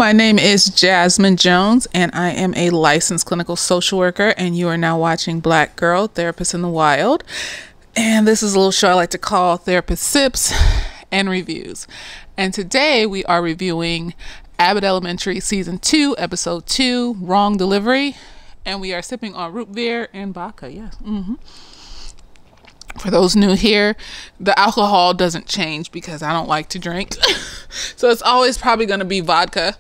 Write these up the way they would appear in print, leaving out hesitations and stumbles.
my name is Jasmine Jones, and I am a licensed clinical social worker, and you are now watching Black Girl, Therapist in the Wild. And this is a little show I like to call Therapist Sips and Reviews. And today we are reviewing Abbott Elementary Season 2, Episode 2, Wrong Delivery. And we are sipping on root beer and vodka, yes. For those new here, the alcohol doesn't change because I don't like to drink. So it's always probably going to be vodka.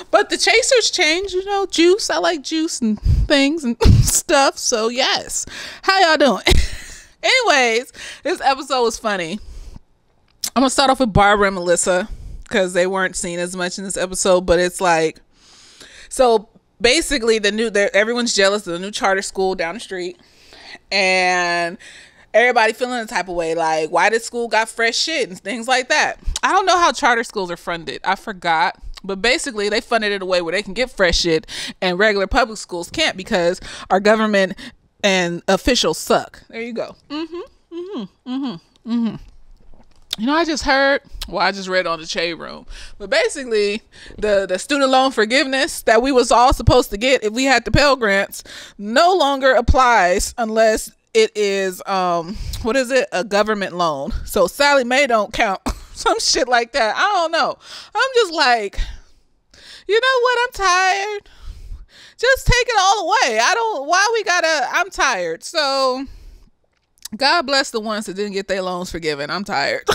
But the chasers change, you know, juice. I like juice and things and stuff. So yes. How y'all doing? Anyways, this episode was funny. I'm going to start off with Barbara and Melissa because they weren't seen as much in this episode. But it's like, so basically everyone's jealous of the new charter school down the street. And everybody feeling the type of way, like, why this school got fresh shit and things like that. I don't know how charter schools are funded. I forgot. But basically, they funded it a way where they can get fresh shit and regular public schools can't because our government and officials suck. There you go. You know, I just read on the Shade Room. But basically, the student loan forgiveness that we was all supposed to get if we had the Pell Grants no longer applies unless it is, a government loan. So Sally Mae don't count. Some shit like that. I don't know. I'm just like, you know what? I'm tired. Just take it all away. I'm tired. So God bless the ones that didn't get their loans forgiven. I'm tired.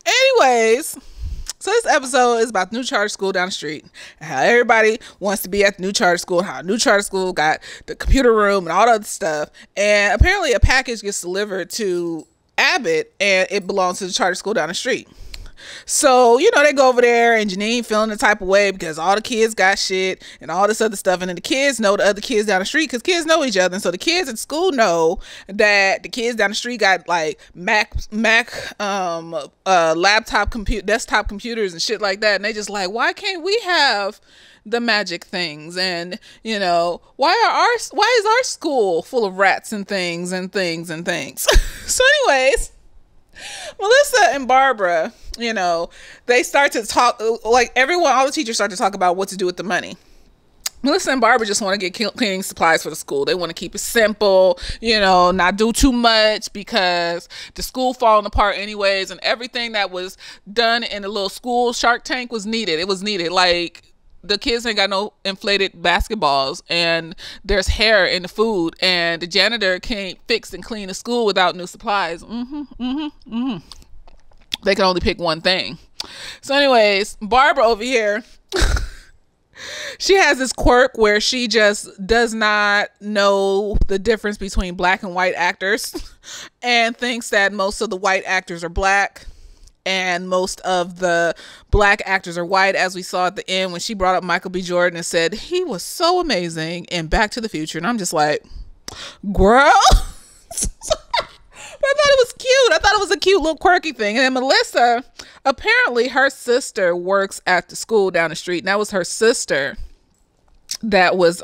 Anyways, so this episode is about the new charter school down the street and how everybody wants to be at the new charter school, how new charter school got the computer room and all that other stuff. And apparently a package gets delivered to Abbott and it belongs to the charter school down the street. So, you know, they go over there and Janine feeling the type of way because all the kids got shit and all this other stuff. And then the kids know the other kids down the street because kids know each other. And so the kids at school know that the kids down the street got like desktop computers and shit like that. And they just like, why can't we have the magic things? And, you know, why is our school full of rats and things? So anyways, Melissa and Barbara, you know, they start to talk, like all the teachers start to talk about what to do with the money. Melissa and Barbara just want to get cleaning supplies for the school. They want to keep it simple, you know, not do too much because the school falling apart anyways. And everything that was done in the little school Shark Tank was needed. It was needed. Like, the kids ain't got no inflated basketballs and there's hair in the food and the janitor can't fix and clean the school without new supplies. They can only pick one thing. So anyways, Barbara over here, she has this quirk where she just does not know the difference between black and white actors and thinks that most of the white actors are black and most of the black actors are white, as we saw at the end when she brought up Michael B. Jordan and said he was so amazing in Back to the Future. And I'm just like, girl. But I thought it was cute. I thought it was a cute little quirky thing. And then Melissa, apparently her sister works at the school down the street. And that was her sister that was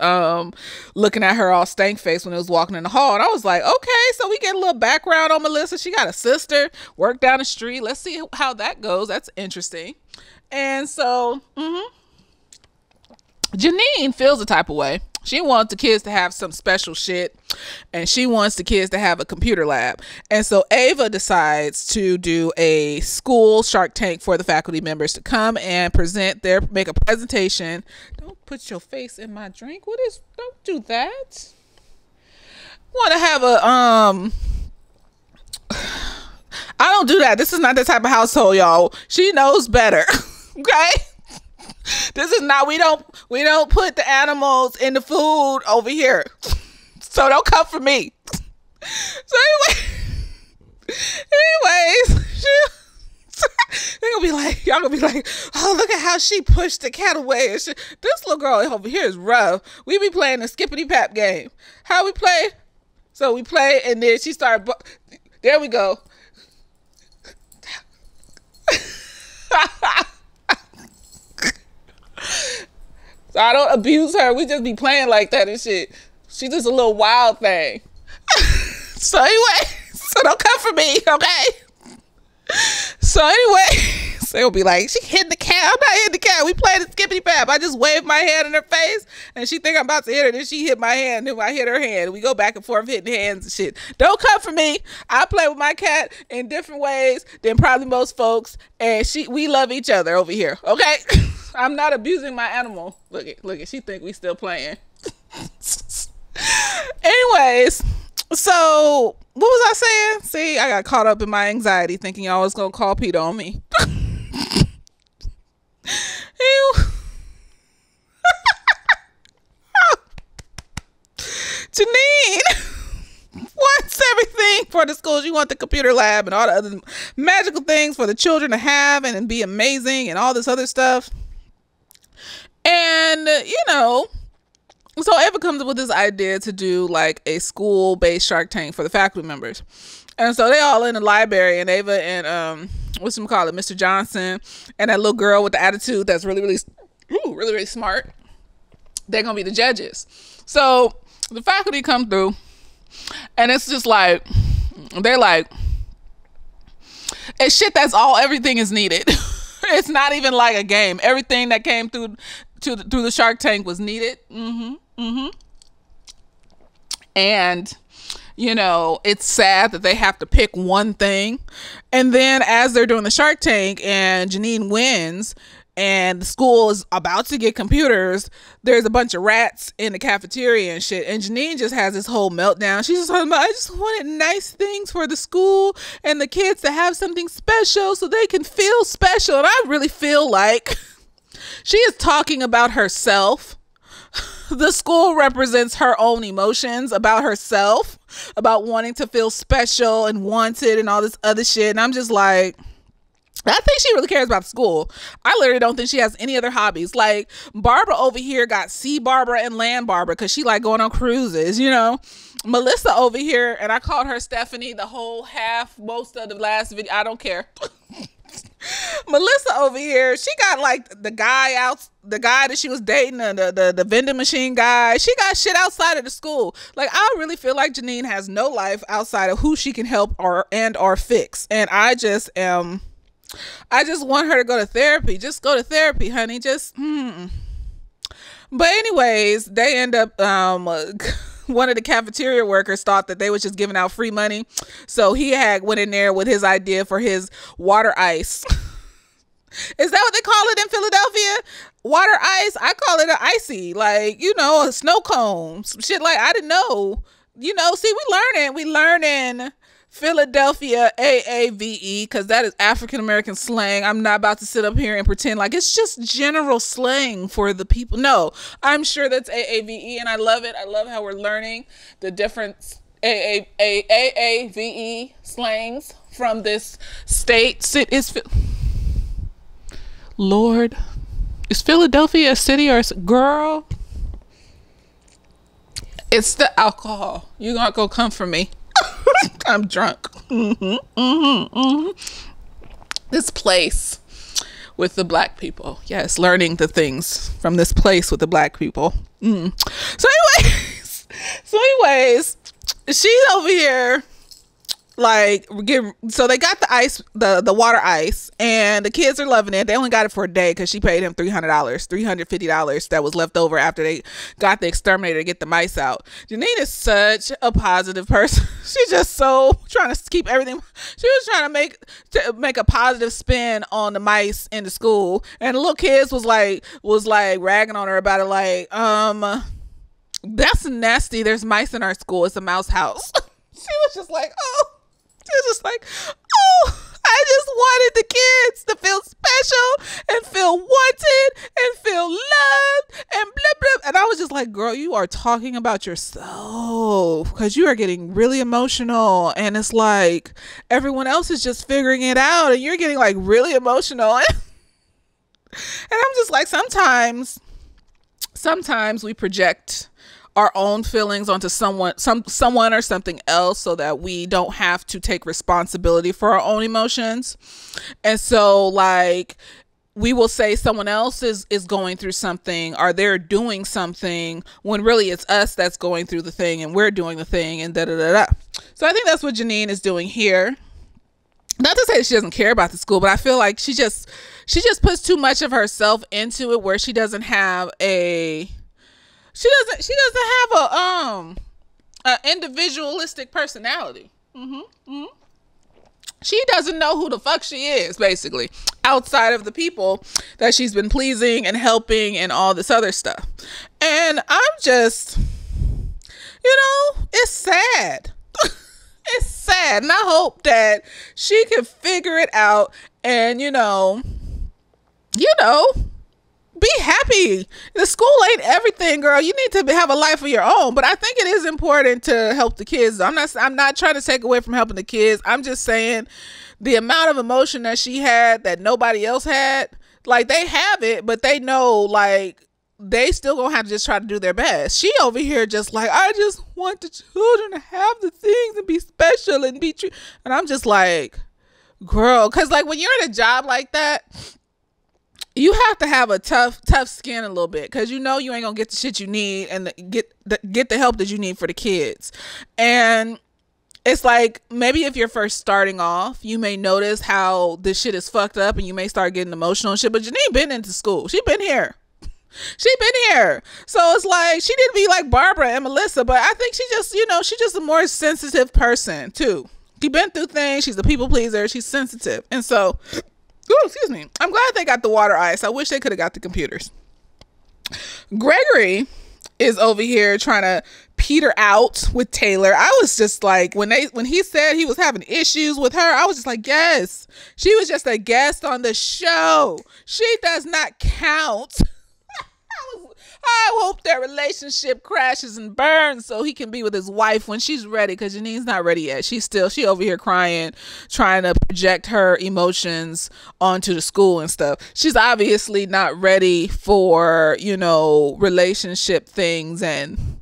looking at her all stank face when it was walking in the hall. And I was like, okay, so we get a little background on Melissa. She got a sister, work down the street. Let's see how that goes. That's interesting. And so Janine feels the type of way. She wants the kids to have some special shit and she wants the kids to have a computer lab. And so Ava decides to do a school Shark Tank for the faculty members to come and make a presentation. Don't put your face in my drink. Don't do that. Want to have I don't do that. This is not the type of household, y'all. She knows better. Okay? This is not, we don't put the animals in the food over here. So don't come for me. So anyways, y'all gonna be like, oh, look at how she pushed the cat away. This little girl over here is rough. We be playing the skippity pap game. How we play? So we play and then she started, there we go. So I don't abuse her. We just be playing like that and shit. She's just a little wild thing. So anyway, so don't come for me, okay? So anyway, so it'll be like, she hitting the cat cat. I'm not hitting the cat. We played a skippity pap. I just waved my hand in her face, and she think I'm about to hit her. Then she hit my hand, and then I hit her hand. We go back and forth hitting hands and shit. Don't come for me. I play with my cat in different ways than probably most folks, and we love each other over here. Okay, I'm not abusing my animal. Look at. She think we still playing. Anyways, so what was I saying? See, I got caught up in my anxiety thinking y'all was gonna call Peter on me. Janine wants everything for the schools. You want the computer lab and all the other magical things for the children to have and be amazing and all this other stuff. And, so Ava comes up with this idea to do like a school-based Shark Tank for the faculty members. And so they all in the library, and Ava and Mr. Johnson, and that little girl with the attitude that's really smart. They're gonna be the judges. So the faculty come through, and it's just like they're like, it's shit. That's all. Everything is needed. It's not even like a game. Everything that came through the Shark Tank was needed. And it's sad that they have to pick one thing. And then as they're doing the Shark Tank and Janine wins and the school is about to get computers, there's a bunch of rats in the cafeteria and shit. And Janine just has this whole meltdown. She's just talking about, I just wanted nice things for the school and the kids to have something special so they can feel special. And I really feel like she is talking about herself. The school represents her own emotions about herself, about wanting to feel special and wanted and all this other shit. And I'm just like, I think she really cares about school. I literally don't think she has any other hobbies. Like Barbara over here got sea Barbara and land Barbara because she like going on cruises, Melissa over here, and I called her Stephanie the whole most of the last video. I don't care. Melissa over here, she got like the guy that she was dating, the vending machine guy. She got shit outside of the school. Like I really feel like Janine has no life outside of who she can help or fix. And I just want her to go to therapy. Just go to therapy, honey. But anyways, they end up one of the cafeteria workers thought that they was just giving out free money, so he went in there with his idea for his water ice. Is that what they call it in Philadelphia? Water ice? I call it an icy, like a snow cone, some shit. Like I didn't know. See, we learning Philadelphia AAVE, because that is African American slang. I'm not about to sit up here and pretend like it's just general slang for the people. No, I'm sure that's AAVE, and I love it. I love how we're learning the different AAVE slangs from this state. Lord, is Philadelphia a city or girl? It's the alcohol. You gonna go come for me? I'm drunk. This place with the black people. Yes, learning the things from this place with the black people. So anyways, she's over here so they got the ice, the water ice, and the kids are loving it. They only got it for a day because she paid him $350 that was left over after they got the exterminator to get the mice out. Janine is such a positive person. She's just so trying to keep everything. She was trying to make a positive spin on the mice in the school, and the little kids was like ragging on her about it, like, that's nasty. There's mice in our school. It's a mouse house. She was just like, I just wanted the kids to feel special and feel wanted and feel loved and blah, blah. And I was just like, girl, you are talking about yourself because you are getting really emotional. And it's like everyone else is just figuring it out and you're getting like really emotional. And I'm just like, sometimes we project our own feelings onto someone or something else so that we don't have to take responsibility for our own emotions. And so like we will say someone else is going through something or they're doing something when really it's us that's going through the thing and we're doing the thing and da da da da. So I think that's what Janine is doing here. not to say that she doesn't care about the school, but I feel like she just puts too much of herself into it, where she doesn't have a individualistic personality. She doesn't know who the fuck she is, basically, outside of the people that she's been pleasing and helping and all this other stuff. And I'm just, it's sad. It's sad. And I hope that she can figure it out and, be happy. The school ain't everything, girl. You need to have a life of your own. But I think it is important to help the kids. I'm not trying to take away from helping the kids. I'm just saying the amount of emotion that she had that nobody else had, like, they have it, but they know, like, they still gonna have to just try to do their best. She over here just like, I just want the children to have the things and be special and be true. And I'm just like, girl, because like when you're in a job like that, you have to have a tough skin a little bit, because you ain't gonna get the shit you need and get the help that you need for the kids. And it's like, maybe if you're first starting off, you may notice how this shit is fucked up and you may start getting emotional and shit. But Janine been into school. She been here. So it's like, she didn't be like Barbara and Melissa, but I think she just, she's just a more sensitive person too. She been through things. She's a people pleaser. She's sensitive. And so, excuse me, I'm glad they got the water ice. I wish they could have got the computers. Gregory is over here trying to peter out with Taylor. I was just like, when he said he was having issues with her, I was just like, yes, she was just a guest on the show. She does not count. I hope their relationship crashes and burns so he can be with his wife when she's ready, because Janine's not ready yet. She over here crying, trying to project her emotions onto the school and stuff. She's obviously not ready for, relationship things and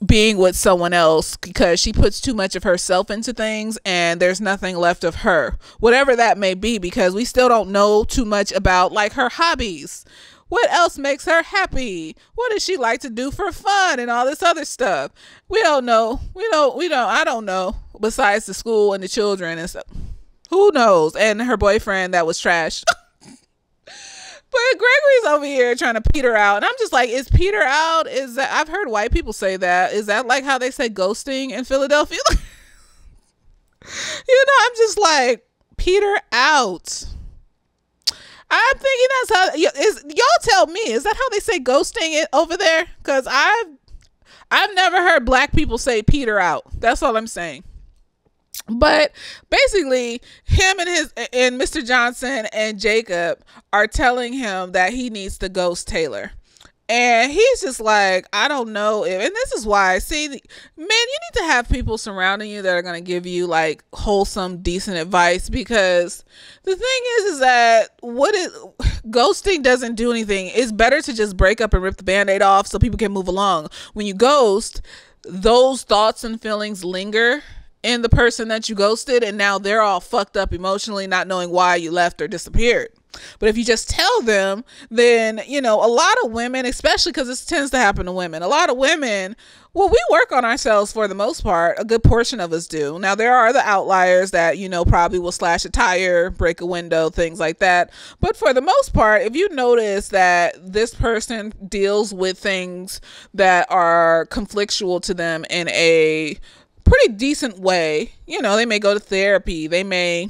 being with someone else, because she puts too much of herself into things and there's nothing left of her, whatever that may be, because we still don't know too much about like her hobbies. What else makes her happy? What does she like to do for fun and all this other stuff? We don't know. I don't know. Besides the school and the children and stuff. Who knows? And her boyfriend that was trash. But Gregory's over here trying to peter out. And I'm just like, is peter out? Is that, I've heard white people say that. Is that like how they say ghosting in Philadelphia? I'm just like, peter out. I'm thinking that's how y'all tell me. Is that how they say ghosting it over there? Because I've never heard black people say peter out. That's all I'm saying. But basically, him and Mr. Johnson and Jacob are telling him that he needs to ghost Taylor. And he's just like, I don't know if, and this is why, see, man, you need to have people surrounding you that are going to give you like wholesome, decent advice, because the thing is that ghosting doesn't do anything. It's better to just break up and rip the Band-Aid off so people can move along. When you ghost, those thoughts and feelings linger in the person that you ghosted, and now they're all fucked up emotionally, not knowing why you left or disappeared. But if you just tell them, then, a lot of women, especially because this tends to happen to women, a lot of women, well, we work on ourselves for the most part. A good portion of us do. Now, there are the outliers that, probably will slash a tire, break a window, things like that. But for the most part, if you notice that this person deals with things that are conflictual to them in a pretty decent way, they may go to therapy, they may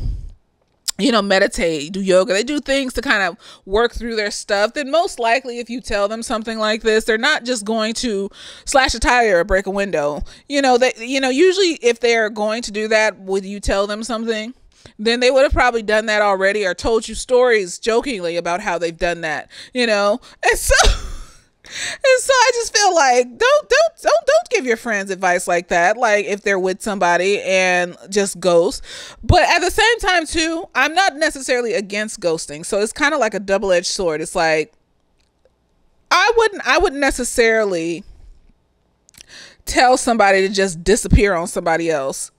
meditate, do yoga, they do things to kind of work through their stuff, then most likely if you tell them something like this, they're not just going to slash a tire or break a window. Usually if they're going to do that, would you tell them something, then they would have probably done that already or told you stories jokingly about how they've done that, And so I just feel like don't give your friends advice like that, like if they're with somebody and just ghost. But at the same time too, I'm not necessarily against ghosting. So it's kind of like a double-edged sword. It's like I wouldn't necessarily tell somebody to just disappear on somebody else.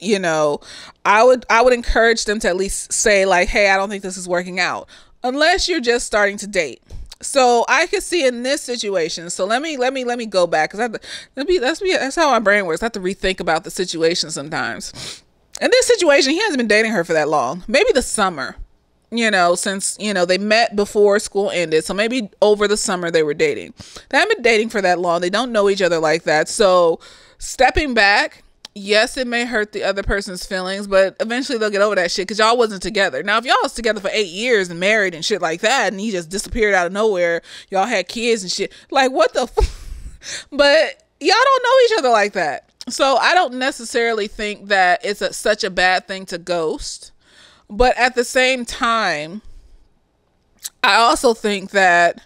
I would encourage them to at least say like, hey, I don't think this is working out, unless you're just starting to date. So I could see in this situation. So let me go back, because that's how my brain works. I have to rethink about the situation sometimes. In this situation, he hasn't been dating her for that long. Maybe the summer, since, they met before school ended. So maybe over the summer they were dating. They haven't been dating for that long. They don't know each other like that. So stepping back, yes, it may hurt the other person's feelings, but eventually they'll get over that shit because y'all wasn't together. Now, if y'all was together for 8 years and married and shit like that, and he just disappeared out of nowhere, y'all had kids and shit, like, what the But y'all don't know each other like that. So I don't necessarily think that it's such a bad thing to ghost. But at the same time, I also think that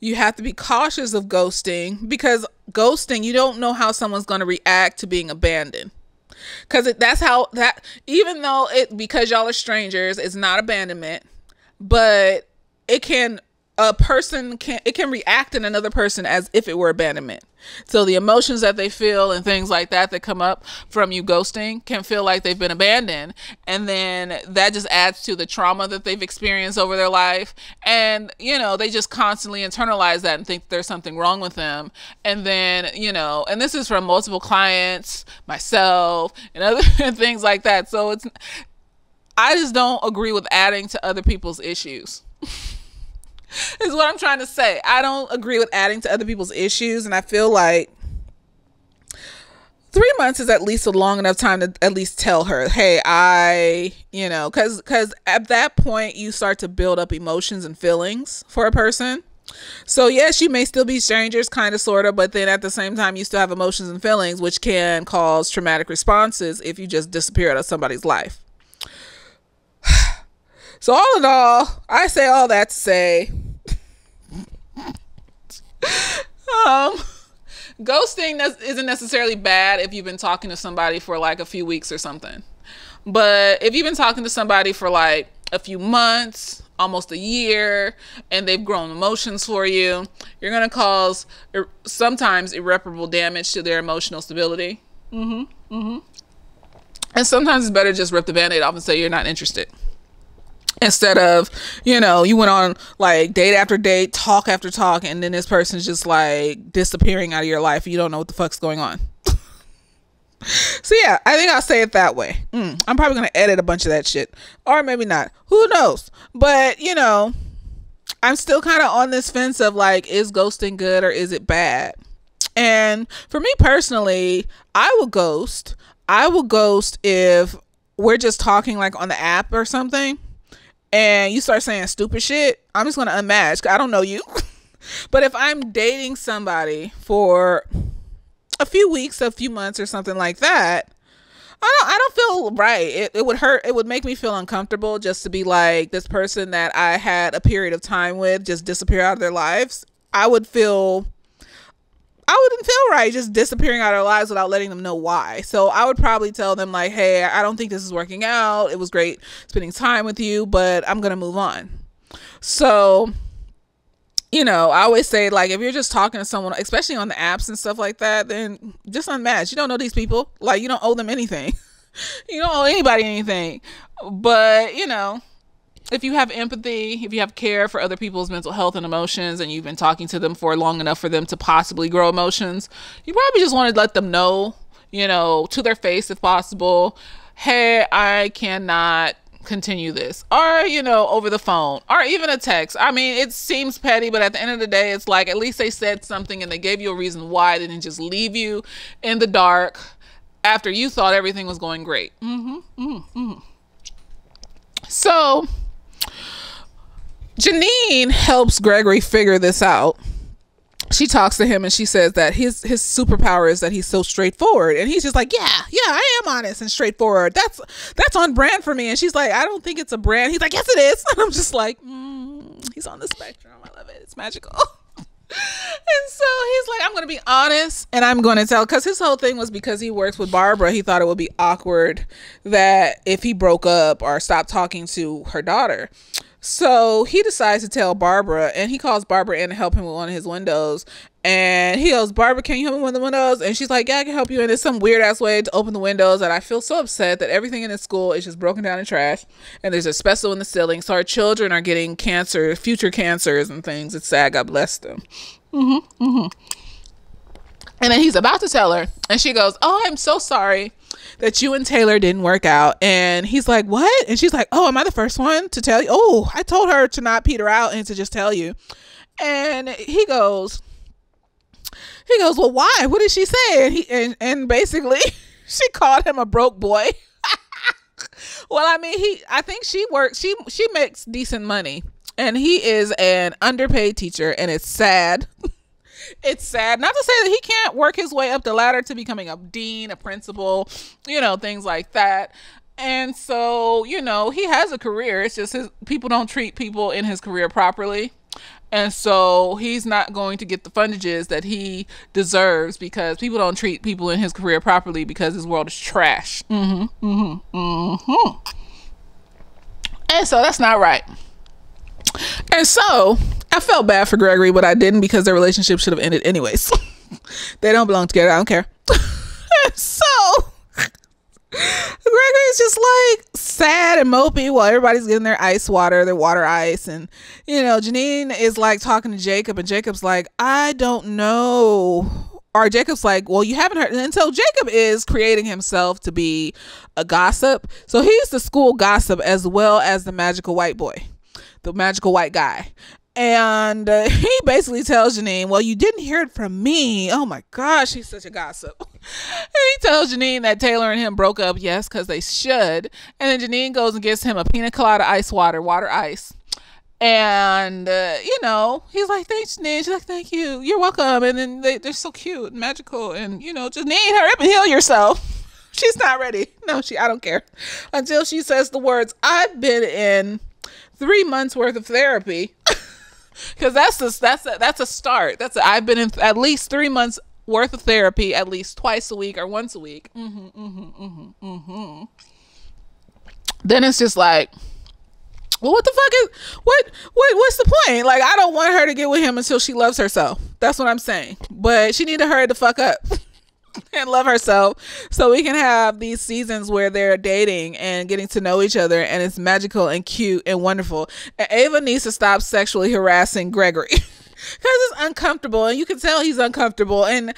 you have to be cautious of ghosting, because ghosting, you don't know how someone's going to react to being abandoned. Because even though because y'all are strangers, it's not abandonment, but it can react in another person as if it were abandonment. So the emotions that they feel and things like that come up from you ghosting can feel like they've been abandoned. And then that just adds to the trauma that they've experienced over their life. And, they just constantly internalize that and think there's something wrong with them. And then, and this is from multiple clients, myself, and other things like that. So I just don't agree with adding to other people's issues. Is what I'm trying to say. I don't agree with adding to other people's issues, and I feel like 3 months is at least a long enough time to at least tell her, hey, because at that point you start to build up emotions and feelings for a person. So yes, you may still be strangers, kind of, sort of, but then at the same time you still have emotions and feelings, which can cause traumatic responses if you just disappear out of somebody's life. So all in all, I say all that to say, ghosting isn't necessarily bad if you've been talking to somebody for like a few weeks or something. But if you've been talking to somebody for like a few months, almost a year, and they've grown emotions for you, you're going to cause sometimes irreparable damage to their emotional stability. And sometimes it's better to just rip the Band-Aid off and say you're not interested. Instead of, you went on like date after date, talk after talk, and then this person's just like disappearing out of your life. You don't know what the fuck's going on. So yeah, I think I'll say it that way. I'm probably going to edit a bunch of that shit, or maybe not. Who knows? But, I'm still kind of on this fence of like, is ghosting good or is it bad? And for me personally, I will ghost. I will ghost if we're just talking like on the app or something, and you start saying stupid shit. I'm just going to unmatch. I don't know you. But if I'm dating somebody for a few weeks, a few months or something like that, I don't feel right. It would hurt. It would make me feel uncomfortable just to be like, this person that I had a period of time with just disappear out of their lives. I wouldn't feel right just disappearing out of their lives without letting them know why. So I would probably tell them like, hey, I don't think this is working out. It was great spending time with you, but I'm going to move on. So, I always say, like, if you're just talking to someone, especially on the apps and stuff like that, then just unmatch. You don't know these people. Like, you don't owe them anything. You don't owe anybody anything. But, if you have empathy, if you have care for other people's mental health and emotions, and you've been talking to them for long enough for them to possibly grow emotions, you probably just want to let them know, to their face if possible, hey, I cannot continue this, or over the phone, or even a text. I mean, it seems petty, but at the end of the day, it's like, at least they said something and they gave you a reason why. They didn't just leave you in the dark after you thought everything was going great. So Janine helps Gregory figure this out. She talks to him and she says that his superpower is that he's so straightforward, and he's just like, yeah, I am honest and straightforward. That's on brand for me. And she's like, I don't think it's a brand. He's like, yes it is. And I'm just like, he's on the spectrum. I love it. It's magical. And so he's like, I'm going to be honest and I'm going to tell, because his whole thing was because he works with Barbara, he thought it would be awkward that if he broke up or stopped talking to her daughter. So he decides to tell Barbara, and he calls Barbara in to help him with one of his windows. And he goes, Barbara, can you help me with the windows? And she's like, yeah, I can help you. And it's some weird ass way to open the windows. And I feel so upset that everything in the school is just broken down in trash. And there's asbestos in the ceiling. So our children are getting cancer, future cancers and things. It's sad. God bless them. And then he's about to tell her. And she goes, oh, I'm so sorry that you and Taylor didn't work out. And he's like, what? And she's like, oh, am I the first one to tell you? Oh, I told her to not peter out and to just tell you. And he goes, well, why? What did she say? And basically she called him a broke boy. Well, I mean, I think she makes decent money, and he is an underpaid teacher, and it's sad. It's sad. Not to say that he can't work his way up the ladder to becoming a dean, a principal, things like that. And so, he has a career. It's just people don't treat people in his career properly. And so he's not going to get the fundages that he deserves because people don't treat people in his career properly because his world is trash. And so that's not right. And so I felt bad for Gregory, but I didn't because their relationship should have ended anyways. They don't belong together. I don't care. So Gregory's just like sad and mopey while everybody's getting their water ice. And, Janine is like talking to Jacob, and Jacob's like, I don't know. Or Jacob's like, well, you haven't heard. And so Jacob is creating himself to be a gossip. So he's the school gossip as well as the magical white boy, the magical white guy. And he basically tells Janine, well, you didn't hear it from me. Oh my gosh, he's such a gossip. And he tells Janine that Taylor and him broke up, yes, because they should. And then Janine goes and gets him a pina colada water ice. And, he's like, thanks, Janine. She's like, thank you. You're welcome. And then they're so cute and magical. And, Janine, hurry up and heal yourself. She's not ready. No, I don't care. Until she says the words, I've been in 3 months worth of therapy. Because that's a start. I've been in at least 3 months worth of therapy, at least twice a week or once a week. Then it's just like, well, what the fuck what's the point? Like, I don't want her to get with him until she loves herself. That's what I'm saying. But she need to hurry the fuck up and love herself so we can have these seasons where they're dating and getting to know each other, and it's magical and cute and wonderful. And Ava needs to stop sexually harassing Gregory because it's uncomfortable, and you can tell he's uncomfortable. And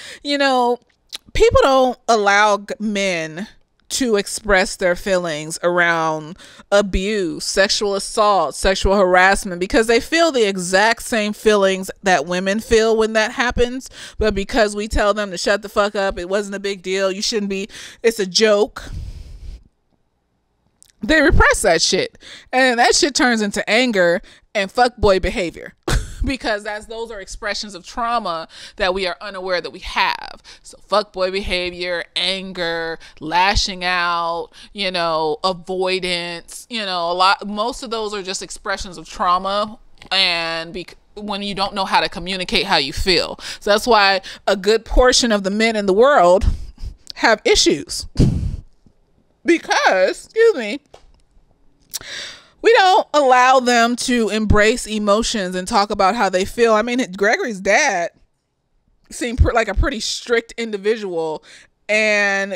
people don't allow men to express their feelings around abuse, sexual assault, sexual harassment, because they feel the exact same feelings that women feel when that happens. But because we tell them to shut the fuck up, it wasn't a big deal, you shouldn't be, it's a joke, they repress that shit. And that shit turns into anger and fuckboy behavior. Because those are expressions of trauma that we are unaware that we have. So fuckboy behavior, anger, lashing out, avoidance, most of those are just expressions of trauma, and when you don't know how to communicate how you feel. So that's why a good portion of the men in the world have issues. Because, we don't allow them to embrace emotions and talk about how they feel. I mean, Gregory's dad seemed like a pretty strict individual, and,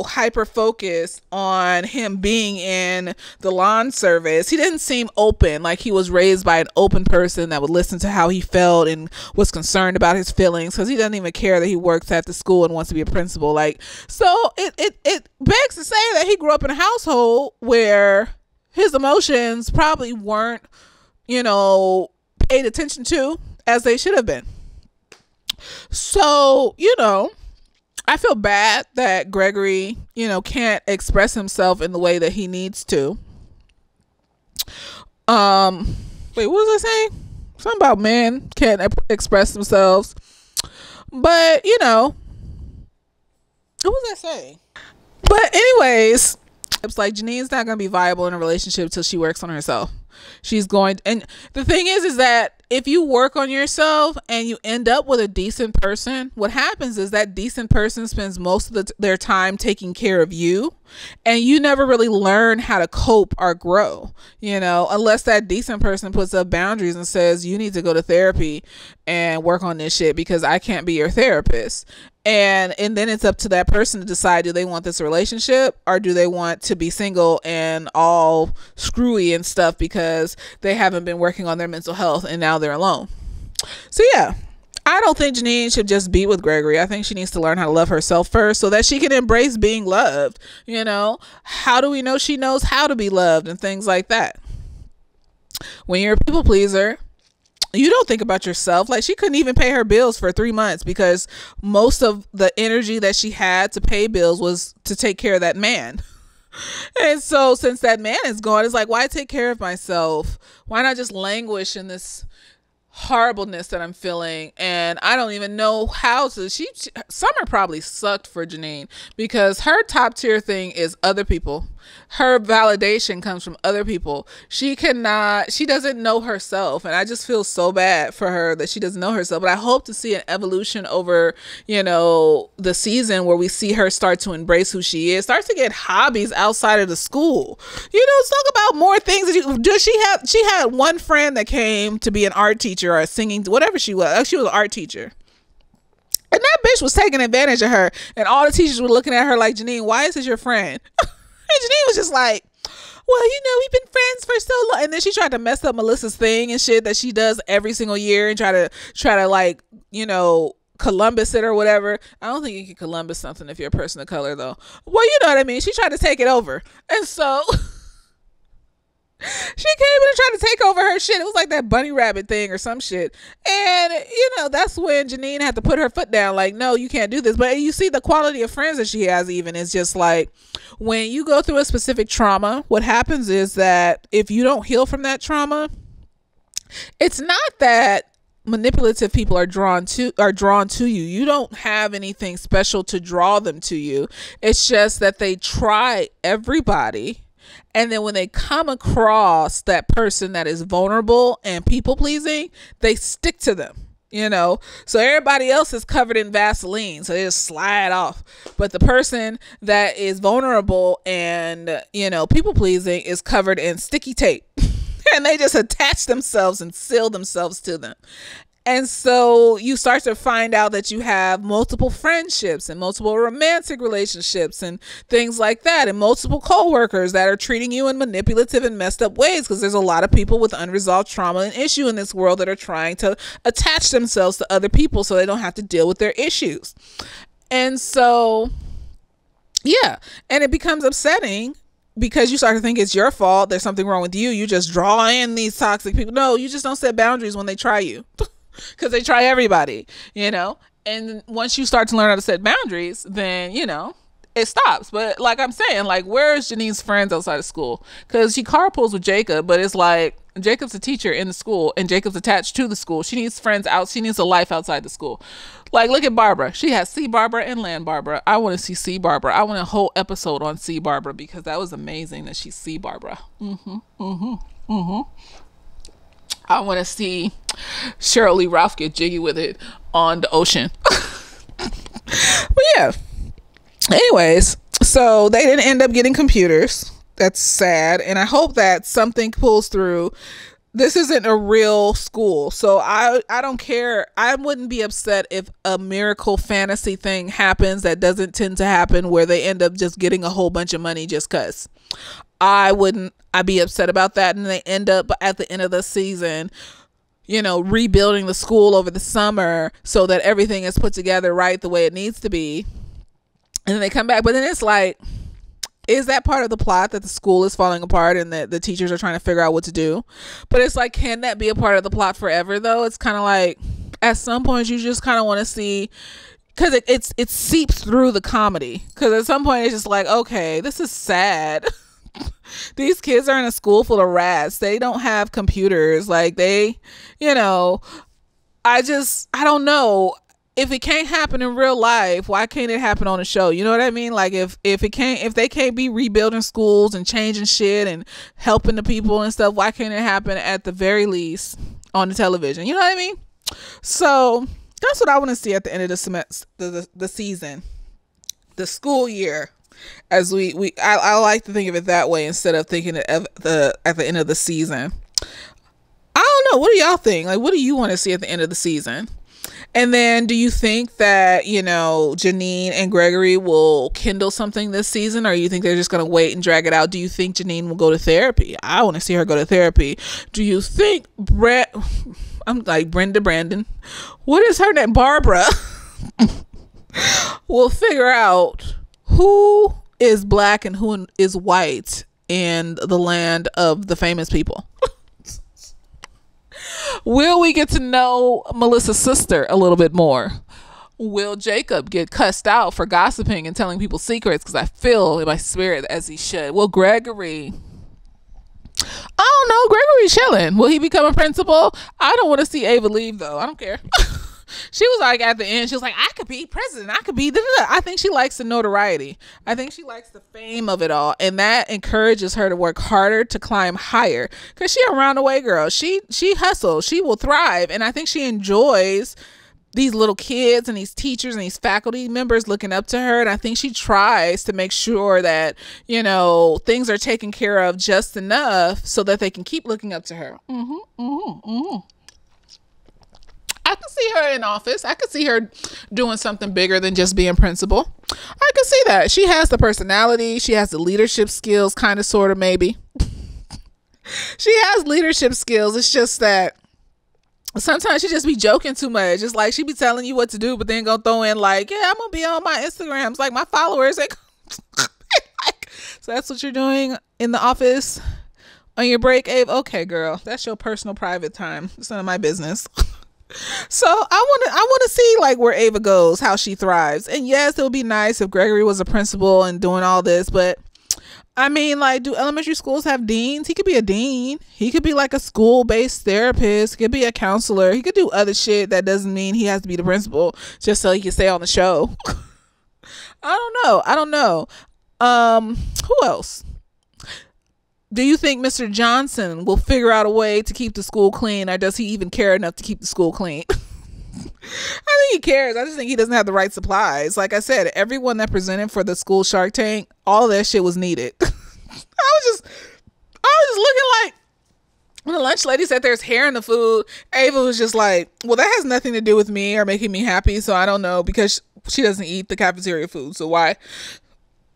hyper focused on him being in the lawn service. He didn't seem open, like he was raised by an open person that would listen to how he felt and was concerned about his feelings, because he doesn't even care that he works at the school and wants to be a principal. So it begs to say that he grew up in a household where his emotions probably weren't, paid attention to as they should have been. So, I feel bad that Gregory, can't express himself in the way that he needs to. Wait, what was I saying? Something about men can't express themselves. But, what was I saying? But anyways, it's like Janine's not going to be viable in a relationship until she works on herself. And the thing is that if you work on yourself and you end up with a decent person, what happens is that decent person spends most of their time taking care of you, and you never really learn how to cope or grow, unless that decent person puts up boundaries and says, you need to go to therapy and work on this shit because I can't be your therapist. And then it's up to that person to decide, do they want this relationship or do they want to be single and all screwy and stuff because they haven't been working on their mental health and now they're alone. So yeah, I don't think Janine should just be with Gregory. I think she needs to learn how to love herself first so that she can embrace being loved. You know, how do we know she knows how to be loved and things like that? When you're a people pleaser, you don't think about yourself. Like, she couldn't even pay her bills for 3 months because most of the energy that she had to pay bills was to take care of that man. And so since that man is gone, it's like, why take care of myself? Why not just languish in this horribleness that I'm feeling? And I don't even know how to. Summer probably sucked for Janine because her top tier thing is other people. Her validation comes from other people. She doesn't know herself, and I just feel so bad for her that she doesn't know herself. But I hope to see an evolution over, the season where we see her start to embrace who she is, start to get hobbies outside of the school. Talk about more things that she had one friend that came to be an art teacher or a singing, whatever she was. She was an art teacher. And that bitch was taking advantage of her, and all the teachers were looking at her like, Janine, why is this your friend? And Janine was just like, well, we've been friends for so long. And then she tried to mess up Melissa's thing and shit that she does every single year and try to like, Columbus it or whatever. I don't think you can Columbus something if you're a person of color, though. Well, you know what I mean? She tried to take it over. And so she came in and tried to take over her shit. It was like that bunny rabbit thing or some shit. And, that's when Janine had to put her foot down. Like, no, you can't do this. But you see the quality of friends that she has even is just like, when you go through a specific trauma, what happens is that if you don't heal from that trauma, it's not that manipulative people are drawn to you. You don't have anything special to draw them to you. It's just that they try everybody. And then when they come across that person that is vulnerable and people pleasing, they stick to them, so everybody else is covered in Vaseline, so they just slide off. But the person that is vulnerable and, people pleasing is covered in sticky tape and they just attach themselves and seal themselves to them. And so you start to find out that you have multiple friendships and multiple romantic relationships and things like that, and multiple coworkers that are treating you in manipulative and messed up ways, because there's a lot of people with unresolved trauma and issue in this world that are trying to attach themselves to other people so they don't have to deal with their issues. And so, yeah, and it becomes upsetting because you start to think it's your fault. There's something wrong with you. You just draw in these toxic people. No, you just don't set boundaries when they try you. Because they try everybody, and once you start to learn how to set boundaries, then, it stops. But like I'm saying, like, where is Janine's friends outside of school? Because she carpools with Jacob, but it's like Jacob's a teacher in the school and Jacob's attached to the school. She needs friends out. She needs a life outside the school. Like, look at Barbara. She has C. Barbara and Land Barbara. I want to see C. Barbara. I want a whole episode on C. Barbara because that was amazing that she's C. Barbara. I want to see Cheryl Lee Ralph get jiggy with it on the ocean. But yeah. Anyways, so they didn't end up getting computers. That's sad. And I hope that something pulls through. This isn't a real school. So I don't care. I wouldn't be upset if a miracle fantasy thing happens that doesn't tend to happen, where they end up just getting a whole bunch of money just because. I'd be upset about that. And they end up at the end of the season, rebuilding the school over the summer so that everything is put together right the way it needs to be. And then they come back. But then it's like, is that part of the plot, that the school is falling apart and that the teachers are trying to figure out what to do? But it's like, can that be a part of the plot forever though? It's kind of like, at some point you just kind of want to see, because it seeps through the comedy. Because at some point it's just like, okay, this is sad. These kids are in a school full of rats. They don't have computers. Like, they, I don't know. If it can't happen in real life, why can't it happen on a show? You know what I mean? Like, if they can't be rebuilding schools and changing shit and helping the people and stuff, why can't it happen at the very least on the television? You know what I mean? So that's what I want to see at the end of the semester, the season, the school year. As I like to think of it that way instead of thinking at the end of the season. I don't know. What do y'all think? Like, what do you want to see at the end of the season? And then do you think that, Janine and Gregory will kindle something this season, or you think they're just going to wait and drag it out? Do you think Janine will go to therapy? I want to see her go to therapy. Do you think I'm like Brandon. What is her name? Barbara. Will figure out who is black and who is white in the land of the famous people. Will we get to know Melissa's sister a little bit more? Will Jacob get cussed out for gossiping and telling people secrets? Because I feel in my spirit as he should. Will Gregory... I don't know. Gregory's chilling. Will he become a principal? I don't want to see Ava leave, though. I don't care. She was like, at the end, she was like, I could be president. I could be... I think she likes the notoriety. I think she likes the fame of it all. And that encourages her to work harder to climb higher. Because she a round-away girl. She hustles. She will thrive. And I think she enjoys these little kids and these teachers and these faculty members looking up to her. And I think she tries to make sure that, you know, things are taken care of just enough so that they can keep looking up to her. I could see her in office. I could see her doing something bigger than just being principal. I could see that. She has the personality. She has the leadership skills, kind of, sort of, maybe. She has leadership skills. It's just that sometimes she just be joking too much. It's like she be telling you what to do, but then go throw in like, yeah, I'm gonna be on my Instagrams, like my followers. Like, so that's what you're doing in the office on your break, Abe? Okay, girl, that's your personal private time. It's none of my business. So I want to see like where Ava goes, how she thrives. And yes, it would be nice if Gregory was a principal and doing all this, but I mean, like, do elementary schools have deans? He could be a dean. He could be like a school-based therapist. He could be a counselor. He could do other shit. That doesn't mean he has to be the principal just so he can stay on the show. I don't know. Who else? Do you think Mr. Johnson will figure out a way to keep the school clean, or does he even care enough to keep the school clean? I think he cares. I just think he doesn't have the right supplies. Like I said, everyone that presented for the school Shark Tank, all of that shit was needed. I was just looking like, when the lunch lady said there's hair in the food, Ava was just like, well, that has nothing to do with me or making me happy, so I don't know, because she doesn't eat the cafeteria food, so why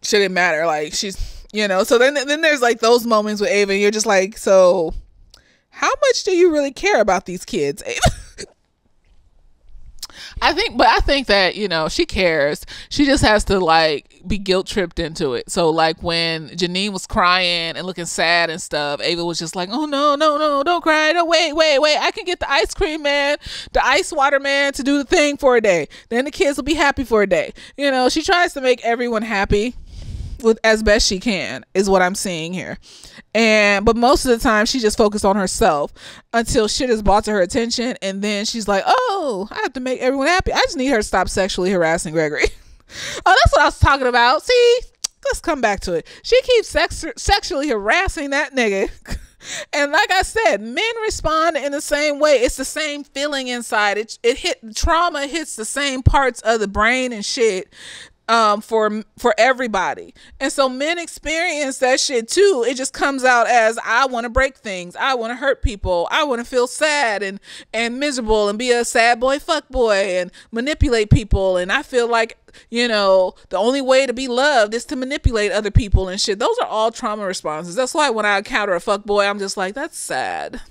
should it matter? Like, she's, you know. So then there's like those moments with Ava, and you're just like, so how much do you really care about these kids, Ava? I think that, you know, she cares. She just has to like be guilt tripped into it. So like when Janine was crying and looking sad and stuff, Ava was just like, oh no, don't cry. No, wait. I can get the ice cream man, the ice water man to do the thing for a day. Then the kids will be happy for a day. You know, she tries to make everyone happy with as best she can, is what I'm seeing here. But most of the time she just focused on herself until shit is brought to her attention, and then she's like, oh, I have to make everyone happy. I just need her to stop sexually harassing Gregory. Oh, that's what I was talking about. See, let's come back to it. She keeps sexually harassing that nigga. And like I said, men respond in the same way. It's the same feeling inside. Trauma hits the same parts of the brain and shit for everybody. And so men experience that shit too. It just comes out as, I want to break things, I want to hurt people, I want to feel sad and miserable and be a sad boy fuck boy and manipulate people. And I feel like, you know, the only way to be loved is to manipulate other people and shit. Those are all trauma responses. That's why when I encounter a fuck boy, I'm just like, that's sad.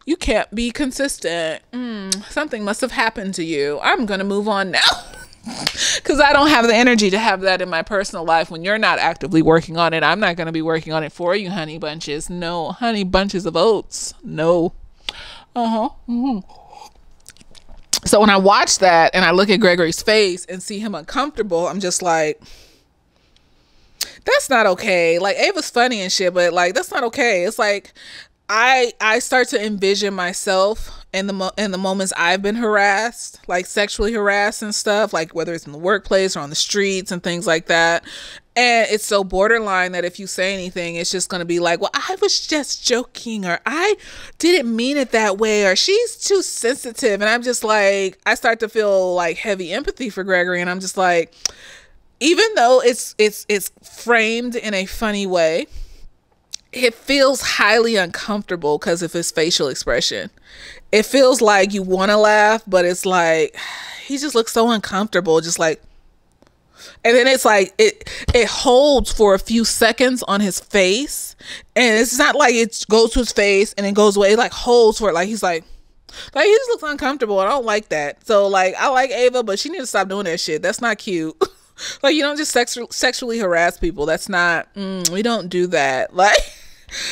You can't be consistent. Something must have happened to you. I'm gonna move on now. Because I don't have the energy to have that in my personal life. When you're not actively working on it, I'm not going to be working on it for you, honey bunches. No, honey bunches of oats. No. So when I watch that and I look at Gregory's face and see him uncomfortable, I'm just like, that's not okay. Like, Ava's funny and shit, but like, that's not okay. It's like, I start to envision myself in the moments I've been harassed, like sexually harassed and stuff, like whether it's in the workplace or on the streets and things like that. And it's so borderline that if you say anything, it's just going to be like, well, I was just joking, or I didn't mean it that way, or she's too sensitive. And I'm just like, I start to feel like heavy empathy for Gregory. And I'm just like, even though it's framed in a funny way, it feels highly uncomfortable because of his facial expression. It feels like you want to laugh, but it's like, he just looks so uncomfortable, just like, and then it's like, it holds for a few seconds on his face. And it's not like it goes to his face and then goes away. It like holds for it. Like, he's like, Like, he just looks uncomfortable. I don't like that. So, like, I like Ava, but she needs to stop doing that shit. That's not cute. Like, you don't just sexually harass people. That's not, we don't do that. Like,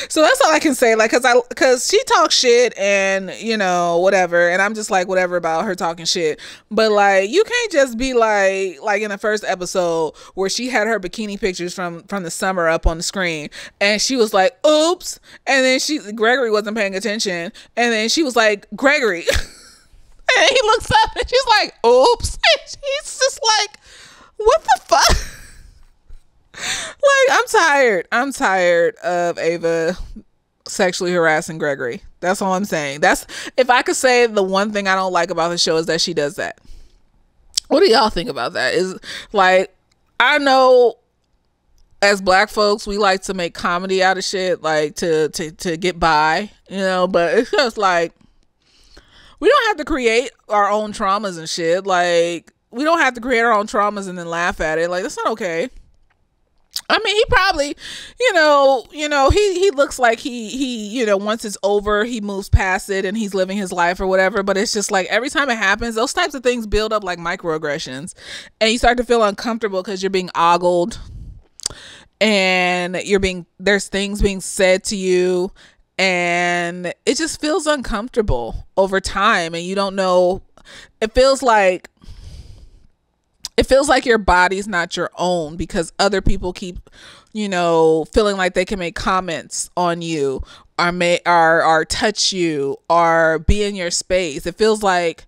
so that's all I can say. Like, cause she talks shit and, you know, whatever. And I'm just like, whatever about her talking shit. But like, you can't just be like in the first episode where she had her bikini pictures from the summer up on the screen. And she was like, oops. And then Gregory wasn't paying attention. And then she was like, Gregory. And he looks up and she's like, oops. And he's just like, what the fuck? Like, I'm tired of Ava sexually harassing Gregory. That's all I'm saying. That's, if I could say the one thing I don't like about the show is that she does that. What do y'all think about that? Is like, I know as black folks, we like to make comedy out of shit, like to get by, you know, but it's just like, we don't have to create our own traumas and shit. Like, we don't have to create our own traumas and then laugh at it. Like, that's not okay. I mean, he probably, you know, he looks like he, you know, once it's over, he moves past it and he's living his life or whatever. But it's just like, every time it happens, those types of things build up like microaggressions, and you start to feel uncomfortable because you're being ogled and there's things being said to you, and it just feels uncomfortable over time. And you don't know, it feels like your body's not your own because other people keep, you know, feeling like they can make comments on you or touch you or be in your space. It feels like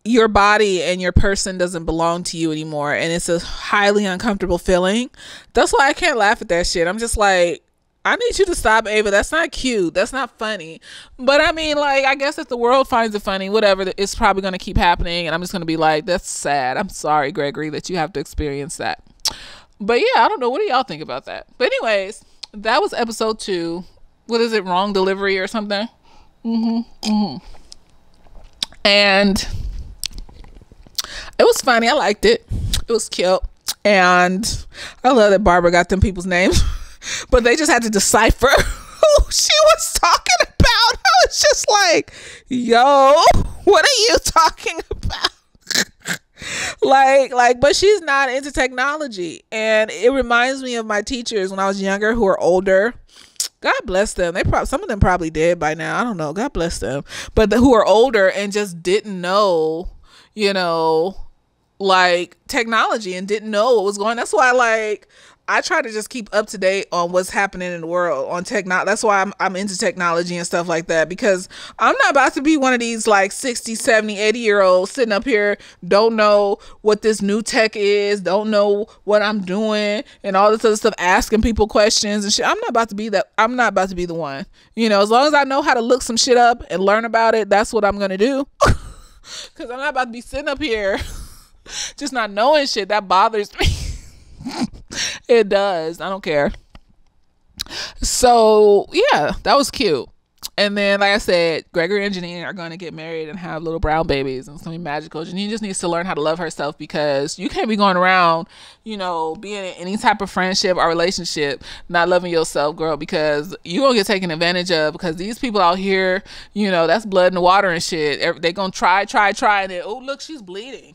your body and your person doesn't belong to you anymore. And it's a highly uncomfortable feeling. That's why I can't laugh at that shit. I'm just like, I need you to stop, Ava. That's not cute. That's not funny. But I mean, like, I guess if the world finds it funny, whatever, it's probably going to keep happening. And I'm just going to be like, that's sad. I'm sorry, Gregory, that you have to experience that. But yeah, I don't know. What do y'all think about that? But anyways, that was episode 2. What is it? Wrong delivery or something? And it was funny. I liked it. It was cute. And I love that Barbara got them people's names. But they just had to decipher who she was talking about. I was just like, yo, what are you talking about? like, but she's not into technology. And it reminds me of my teachers when I was younger who are older. God bless them. Some of them probably dead by now. I don't know. God bless them. But who are older and just didn't know, you know, like technology and didn't know what was going on. That's why, like, I try to just keep up to date on what's happening in the world on technology. That's why I'm into technology and stuff like that, because I'm not about to be one of these like 60, 70, 80-year-olds sitting up here, don't know what this new tech is, don't know what I'm doing and all this other stuff, asking people questions and shit. I'm not about to be that. I'm not about to be the one, you know, as long as I know how to look some shit up and learn about it, that's what I'm going to do. Cause I'm not about to be sitting up here just not knowing shit. That bothers me. It does. I don't care. So yeah, that was cute. And then, like I said, Gregory and Janine are going to get married and have little brown babies, and it's going to be magical. Janine just needs to learn how to love herself, because you can't be going around, you know, being in any type of friendship or relationship not loving yourself, girl, because you're going to get taken advantage of, because these people out here, you know, that's blood in the water and shit. They're going to try, and then, oh, look, she's bleeding.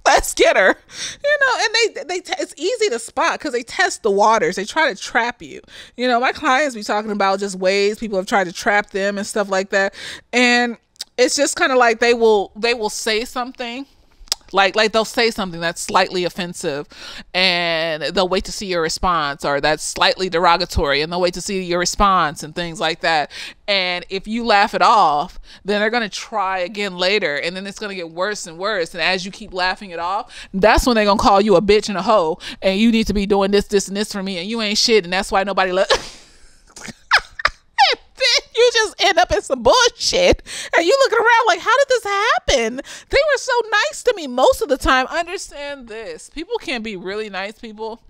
Let's get her, you know. And it's easy to spot because they test the waters. They try to trap you. You know, my clients be talking about just ways people have tried to trap them and stuff like that. And it's just kind of like they will say something. Like they'll say something that's slightly offensive, and they'll wait to see your response, or that's slightly derogatory, and they'll wait to see your response and things like that. And if you laugh it off, then they're going to try again later, and then it's going to get worse and worse. And as you keep laughing it off, that's when they're going to call you a bitch and a hoe, and you need to be doing this, and this for me, and you ain't shit, and that's why nobody you just end up in some bullshit, and you looking around like, how did this happen? They were so nice to me most of the time. Understand this. People can be really nice people,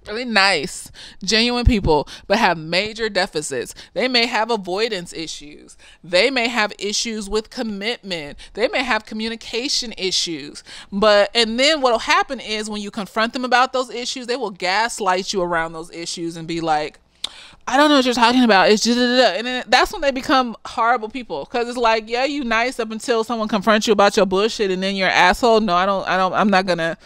really nice, genuine people, but have major deficits. They may have avoidance issues. They may have issues with commitment. They may have communication issues. And then what'll happen is when you confront them about those issues, they will gaslight you around those issues and be like, I don't know what you're talking about. It's just, and then that's when they become horrible people. Cause it's like, yeah, you nice up until someone confronts you about your bullshit, and then you're an asshole. No, I'm not gonna.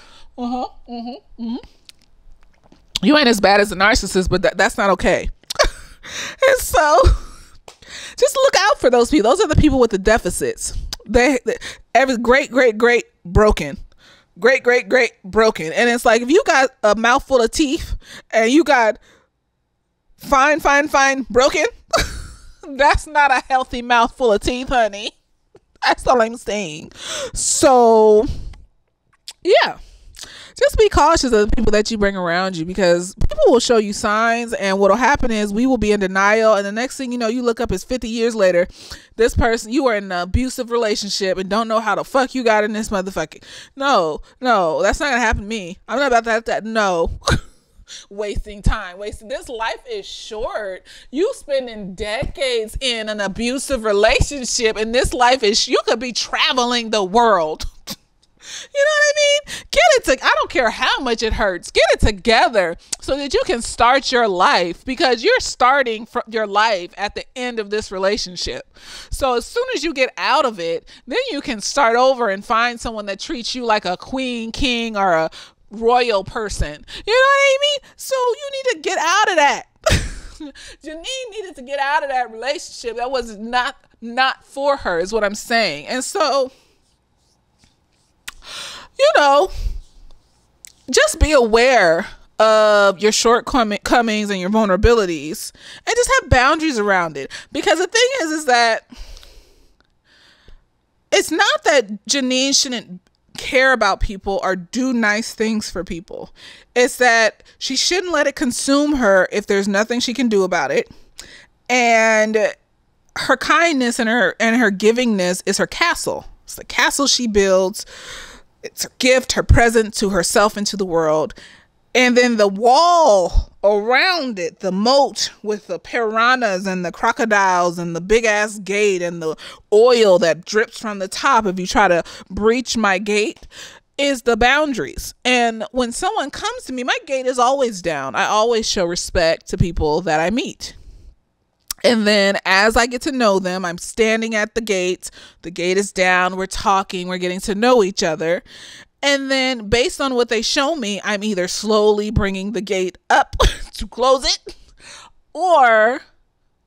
You ain't as bad as a narcissist, but that's not okay. And so, just look out for those people. Those are the people with the deficits. Every great broken. Great broken. And it's like, if you got a mouthful of teeth and you got fine broken, that's not a healthy mouthful of teeth, honey. That's all I'm saying. So, yeah. Just be cautious of the people that you bring around you, because people will show you signs, and what'll happen is we will be in denial, and the next thing you know, you look up, it's 50 years later, this person, you were in an abusive relationship and don't know how the fuck you got in this motherfucking. No, that's not gonna happen to me. I'm not about that. No. Wasting time. This life is short. You spending decades in an abusive relationship, and this life is, you could be traveling the world. You know what I mean? I don't care how much it hurts. Get it together so that you can start your life, because you're starting from your life at the end of this relationship. So as soon as you get out of it, then you can start over and find someone that treats you like a queen, king, or a royal person. You know what I mean? So you need to get out of that. Janine needed to get out of that relationship. That was not for her, is what I'm saying. And so, just be aware of your shortcomings and your vulnerabilities, and just have boundaries around it. Because the thing is that it's not that Janine shouldn't care about people or do nice things for people. It's that she shouldn't let it consume her if there's nothing she can do about it. And her kindness and her givingness is her castle. It's the castle she builds. It's her gift, her present to herself and to the world. And then the wall around it, the moat with the piranhas and the crocodiles and the big ass gate and the oil that drips from the top if you try to breach my gate, is the boundaries. And when someone comes to me, my gate is always down. I always show respect to people that I meet. And then as I get to know them, I'm standing at the gate is down, we're talking, we're getting to know each other. And then based on what they show me, I'm either slowly bringing the gate up to close it, or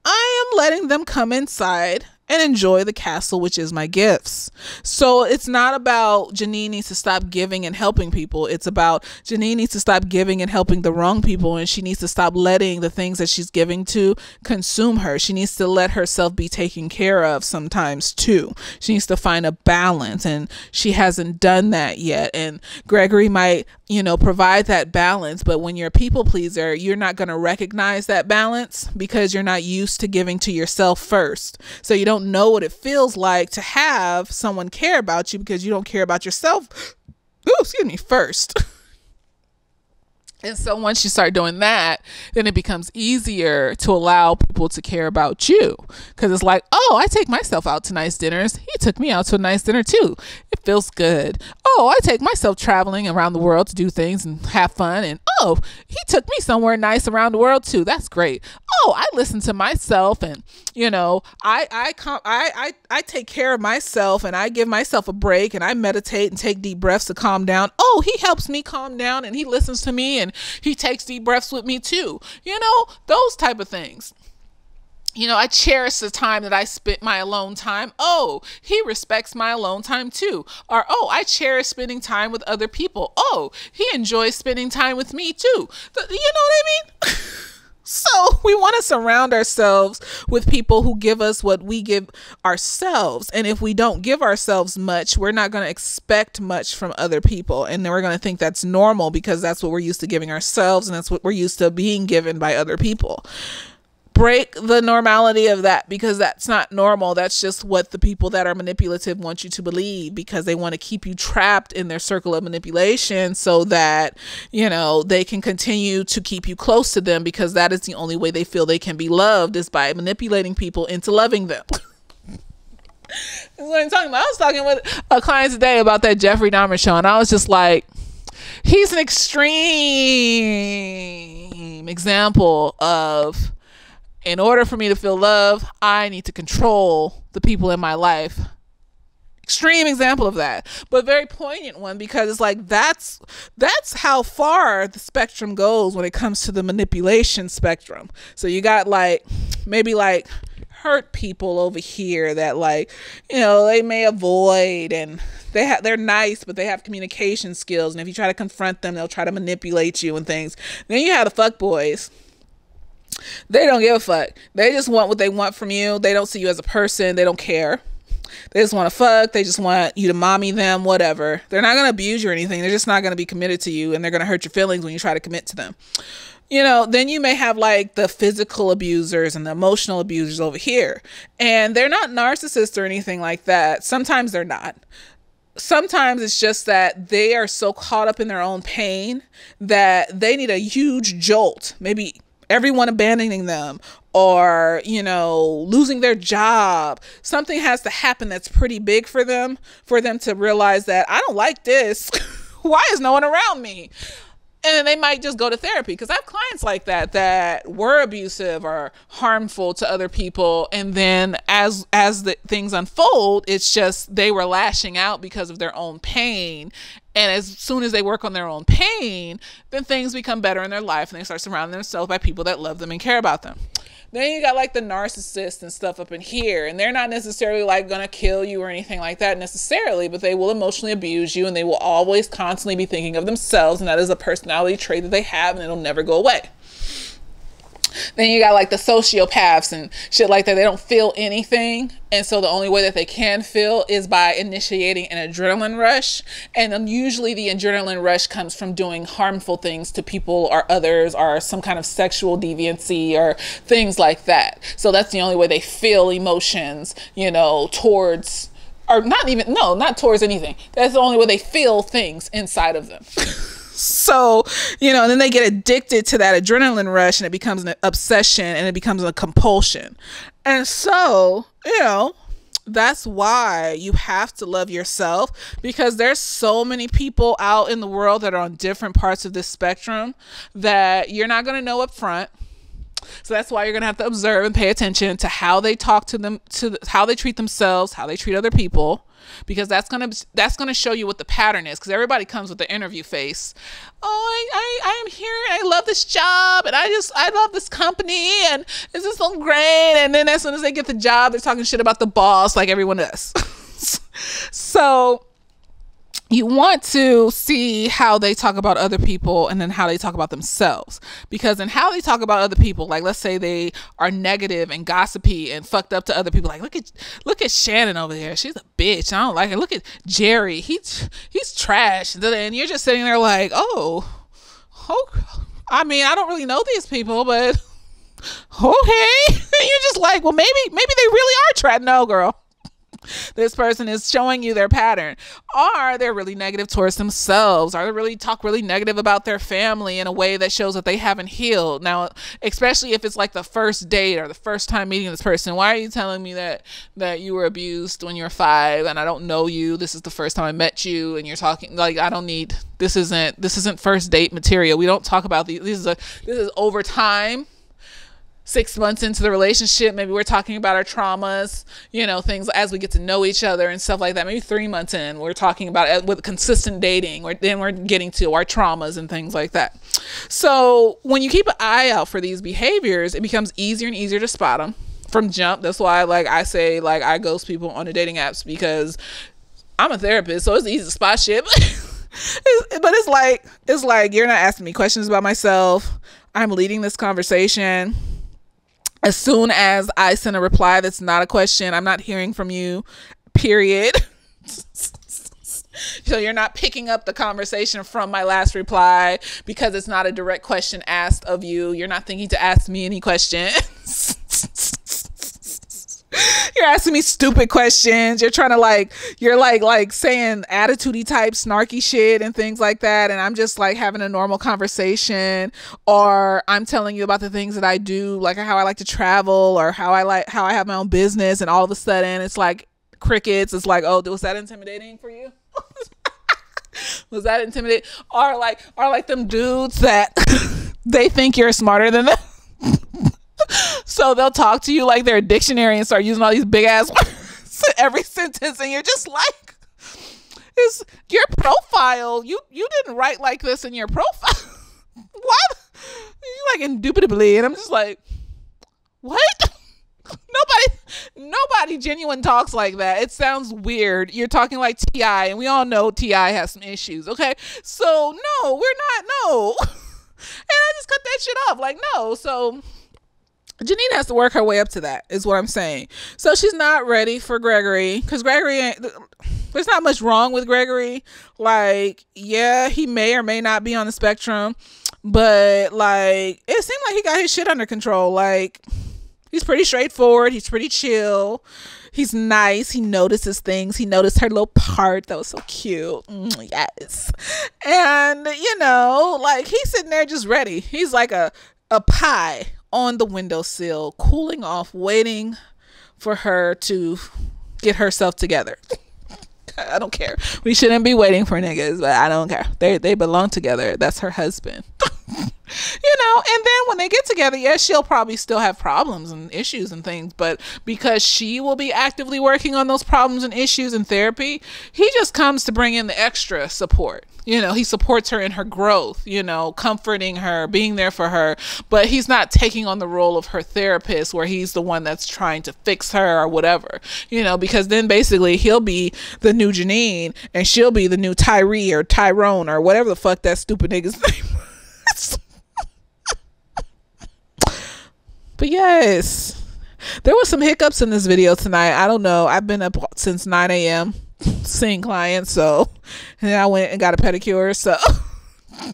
I am letting them come inside and enjoy the castle, which is my gifts. So it's not about Janine needs to stop giving and helping people. It's about Janine needs to stop giving and helping the wrong people, and she needs to stop letting the things that she's giving to consume her. She needs to let herself be taken care of sometimes too. She needs to find a balance, and she hasn't done that yet. And Gregory might, provide that balance, but when you're a people pleaser, you're not going to recognize that balance because you're not used to giving to yourself first. So you don't know what it feels like to have someone care about you because you don't care about yourself first. And so once you start doing that, then it becomes easier to allow people to care about you, because it's like, oh, I take myself out to nice dinners. He took me out to a nice dinner too. It feels good. Oh, I take myself traveling around the world to do things and have fun. And oh, he took me somewhere nice around the world too. That's great. Oh, I listen to myself, and I take care of myself, and I give myself a break, and I meditate and take deep breaths to calm down. Oh, he helps me calm down, and he listens to me, and he takes deep breaths with me too. Those type of things. I cherish the time that I spent my alone time. Oh, he respects my alone time too. Or, oh, I cherish spending time with other people. Oh, he enjoys spending time with me too. You know what I mean? So we want to surround ourselves with people who give us what we give ourselves. And if we don't give ourselves much, we're not going to expect much from other people. And then we're going to think that's normal because that's what we're used to giving ourselves, and that's what we're used to being given by other people. Break the normality of that, because that's not normal. That's just what the people that are manipulative want you to believe, because they want to keep you trapped in their circle of manipulation so that, they can continue to keep you close to them, because that is the only way they feel they can be loved, is by manipulating people into loving them. That's what I'm talking about. I was talking with a client today about that Jeffrey Dahmer show, and I was just like, he's an extreme example of In order for me to feel love, I need to control the people in my life. Extreme example of that, but very poignant one, because it's like that's how far the spectrum goes when it comes to the manipulation spectrum. So you got like maybe like hurt people over here that, like, you know, they may avoid, and they're nice, but they have communication skills, and if you try to confront them, they'll try to manipulate you and things. Then you have the fuck boys. They don't give a fuck. They just want what they want from you. They don't see you as a person. They don't care. They just want to fuck. They just want you to mommy them, whatever. They're not going to abuse you or anything. They're just not going to be committed to you, and they're going to hurt your feelings when you try to commit to them. You know, then you may have like the physical abusers and the emotional abusers over here. And they're not narcissists or anything like that. Sometimes they're not. Sometimes it's just that they are so caught up in their own pain that they need a huge jolt. Maybe everyone abandoning them, or, you know, losing their job. Something has to happen that's pretty big for them to realize that I don't like this. Why is no one around me? And then they might just go to therapy, because I have clients like that were abusive or harmful to other people. And then as the things unfold, it's just they were lashing out because of their own pain. And as soon as they work on their own pain, then things become better in their life, and they start surrounding themselves by people that love them and care about them. Then you got like the narcissists and stuff up in here, and they're not necessarily like gonna kill you or anything like that necessarily, but they will emotionally abuse you, and they will always constantly be thinking of themselves, and that is a personality trait that they have, and it'll never go away. Then you got like the sociopaths and shit like that. They don't feel anything. And so the only way that they can feel is by initiating an adrenaline rush. And then usually the adrenaline rush comes from doing harmful things to people or others, or some kind of sexual deviancy or things like that. So that's the only way they feel emotions, you know, towards, or not towards anything. That's the only way they feel things inside of them. So, you know, then they get addicted to that adrenaline rush, and it becomes an obsession, and it becomes a compulsion. And so, you know, that's why you have to love yourself, because there's so many people out in the world that are on different parts of this spectrum that you're not going to know up front. So that's why you're going to have to observe and pay attention to how they talk to them, how they treat themselves, how they treat other people, because that's going to show you what the pattern is. Because everybody comes with the interview face. Oh, I am here, and I love this job, and I love this company, and this is so great. And then as soon as they get the job, they're talking shit about the boss like everyone does. So you want to see how they talk about other people, and then how they talk about themselves. Because in how they talk about other people, like let's say they are negative and gossipy and fucked up to other people. Like look at Shannon over there. She's a bitch. I don't like her. Look at Jerry. He's trash. And you're just sitting there like, oh, I mean, I don't really know these people, but okay. And you're just like, well, maybe they really are trash. No, girl. This person is showing you their pattern. Or they're really negative towards themselves, or they really talk really negative about their family in a way that shows that they haven't healed. Now, especially if it's like the first date or the first time meeting this person. Why are you telling me that you were abused when you were 5 and I don't know you? This is the first time I met you, and you're talking like, I don't need, this isn't first date material. We don't talk about these. This is over time. 6 months into the relationship, maybe we're talking about our traumas, you know, things as we get to know each other and stuff like that. Maybe 3 months in, we're talking about it with consistent dating, then we're getting to our traumas and things like that. So when you keep an eye out for these behaviors, it becomes easier and easier to spot them from jump. That's why, like I say, like I ghost people on the dating apps, because I'm a therapist, so it's easy to spot shit. But it's like you're not asking me questions about myself. I'm leading this conversation. As soon as I send a reply that's not a question, I'm not hearing from you, period. So you're not picking up the conversation from my last reply because it's not a direct question asked of you. You're not thinking to ask me any questions. You're asking me stupid questions. You're trying to you're like saying attitude-y type snarky shit and things like that. And I'm just like having a normal conversation, or I'm telling you about the things that I do, like how I like to travel, or how I have my own business. And all of a sudden it's like crickets. It's like, oh, was that intimidating for you? Was that intimidating? Or like them dudes that they think you're smarter than them. So So they'll talk to you like they're a dictionary and start using all these big ass words in every sentence, and you're just like, is your profile, you didn't write like this in your profile. What? You like indubitably, and I'm just like, what? Nobody genuine talks like that. It sounds weird. You're talking like T.I., and we all know T.I. has some issues, okay? So no, we're not, no. And I just cut that shit off, like, no. So Janine has to work her way up to that, is what I'm saying. So she's not ready for Gregory, because there's not much wrong with Gregory. Like, yeah, he may or may not be on the spectrum, but like, it seemed like he got his shit under control. Like, he's pretty straightforward. He's pretty chill. He's nice. He notices things. He noticed her little part. That was so cute. Yes. And, you know, like, he's sitting there just ready. He's like a pie on the windowsill, cooling off, waiting for her to get herself together. I don't care. We shouldn't be waiting for niggas, but I don't care. They belong together. That's her husband. You know, and then when they get together, yes, she'll probably still have problems and issues and things, but because she will be actively working on those problems and issues in therapy, he just comes to bring in the extra support. You know, he supports her in her growth, you know, comforting her, being there for her, but he's not taking on the role of her therapist where he's the one that's trying to fix her or whatever, you know, because then basically he'll be the new Janine and she'll be the new Tyree or Tyrone or whatever the fuck that stupid nigga's name was. But yes, there was some hiccups in this video tonight. I don't know. I've been up since 9 a.m. seeing clients, so, and then I went and got a pedicure, so I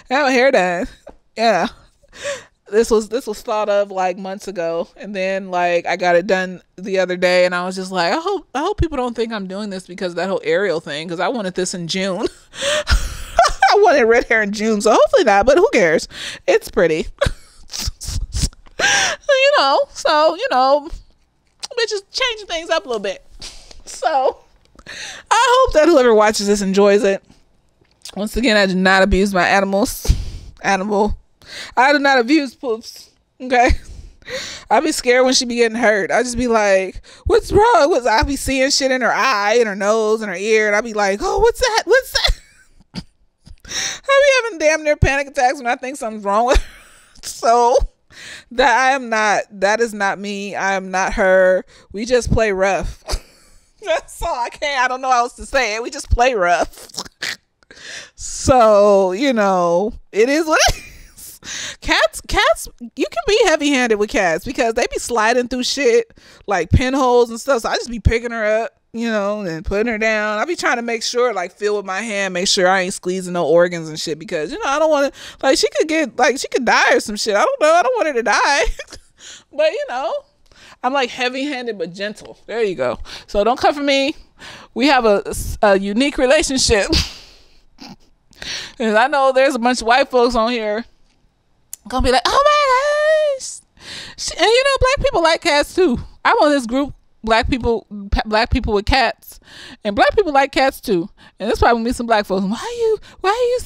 have a hair done. Yeah, this was thought of like months ago, and then like I got it done the other day, and I was just like, I hope people don't think I'm doing this because of that whole Ariel thing, because I wanted this in June. I wanted red hair in June, so hopefully not, but who cares? It's pretty. You know, so, you know, bitches changing things up a little bit. So I hope that whoever watches this enjoys it. Once again, I do not abuse my animals. I do not abuse Poops. Okay. I be scared when she be getting hurt. I just be like, what's wrong? I be seeing shit in her eye, in her nose, in her ear, and I be like, oh, what's that? What's that? I be having damn near panic attacks when I think something's wrong with her. So that is not me. I am not her. We just play rough. That's all. I don't know how else to say it. We just play rough. So, you know, it is what it is. Cats, you can be heavy-handed with cats because they be sliding through shit like pinholes and stuff. So I just be picking her up, you know, and putting her down. I be trying to make sure, like, feel with my hand, make sure I ain't squeezing no organs and shit because, you know, I don't want to, like, she could die or some shit. I don't know. I don't want her to die. But, you know, I'm like heavy-handed but gentle. There you go. So don't come for me. We have a unique relationship. And I know there's a bunch of white folks on here gonna be like, oh my gosh. And you know, black people like cats too. I'm on this group, black people with cats, and black people like cats too. And that's probably gonna be some black folks. Why are you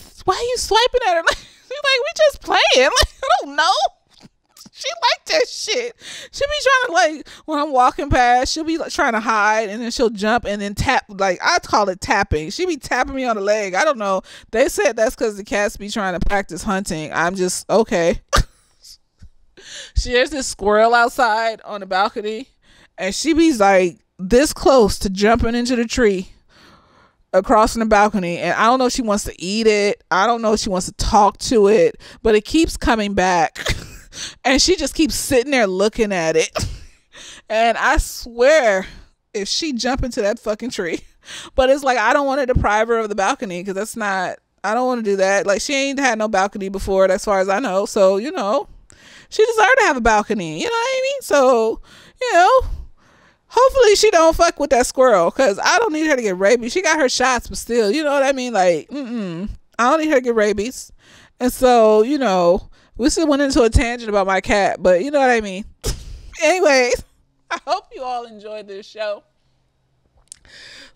swiping at her? Like, she's like, we just playing. Like, I don't know. She like that shit. She be trying to, like, when I'm walking past, she'll be like trying to hide, and then she'll jump and then tap. Like, I call it tapping. She be tapping me on the leg. I don't know. They said that's because the cats be trying to practice hunting. I'm just okay. There's this squirrel outside on the balcony, and she be like this close to jumping into the tree across from the balcony, and I don't know if she wants to eat it. I don't know if she wants to talk to it, but it keeps coming back. And she just keeps sitting there looking at it. And I swear, if she jump into that fucking tree. But it's like, I don't want to deprive her of the balcony, because that's not, I don't want to do that. Like, she ain't had no balcony before, as far as I know. So, you know, she deserved to have a balcony. You know what I mean? So, you know, hopefully she don't fuck with that squirrel, because I don't need her to get rabies. She got her shots, but still, you know what I mean? Like, I don't need her to get rabies. And so, you know, we still went into a tangent about my cat, but you know what I mean. Anyways, I hope you all enjoyed this show.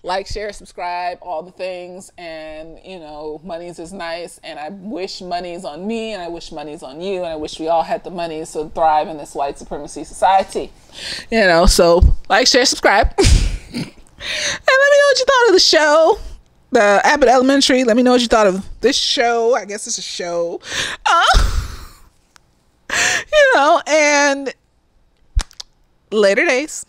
Like, share, subscribe, all the things. And, you know, monies is nice. And I wish money's on me, and I wish money's on you. And I wish we all had the money to thrive in this white supremacy society. You know, so like, share, subscribe. And let me know what you thought of the show. The Abbott Elementary. Let me know what you thought of this show. I guess it's a show. You know, and later days.